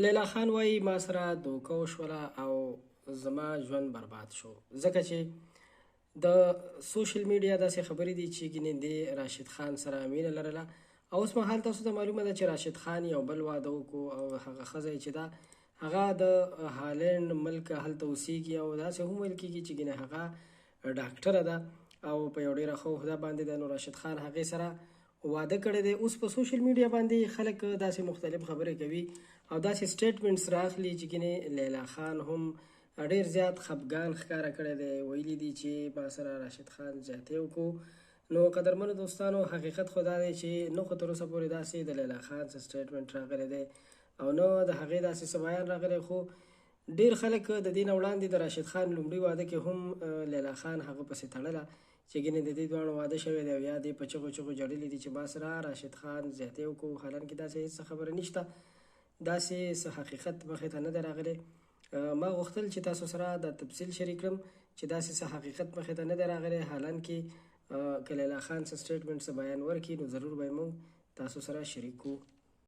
لیلا خان وایي ما سره دوکه وشوله او زما ژوند برباد شو ځکه چې د سوشل میډیا داسې خبرې دي چې ګینې د راشد خان سره مینه لرله او اوس مهال تاسو ته معلومه ده چې راشد خان یو بل واده وکړو او هغه ښځه چې ده هغه د هالند ملک هلته اوسیږي او داسې هم ویل کېږي چې ګینې هغه ډاکټره ده او په یو ډېره ښه عهده باندې ده. نو راشد خان هغې سره واده کړی دی. اوس په سوشل میډیا باندې خلک داسې مختلف خبرې کوي او داسې سټیټمنټس راخلي چې ګینې لیلا خان هم ډېر زیات خفګان ښکاره کړی دی. ویلي دي چې ما سره راشد خان زیاتې وکړو. نو قدرمنو دوستانو حقیقت خو دا دی چې نه خو تر اوسه پورې داسې د لیلا خان څه سټیټمنټ راغلی دی او نه د هغې داسې څه بیان راغلی، خو ډېر خلک د دې نه وړاندې د راشد خان لومړي واده کې هم لیلا خان هغه پسې تړله چې ګینې د دې دواړو واده شوی دی او یا دې په چغو چغو جړلي دي چې ما سره راشد خان زیاتې وکړو. حالانکې داسې هېڅ خبره نشته، داسې څه حقیقت مخې ته نه دی راغلی. ما غوښتل چې تاسو سره دا تفصیل شریک کړم چې داسې څه حقیقت مخې ته نه دی راغلی. حالانکې که لیلا خان څه سټیټمنټ څه بیان ورکړي نو ضرور به یې موږ تاسو سره شریک کړو.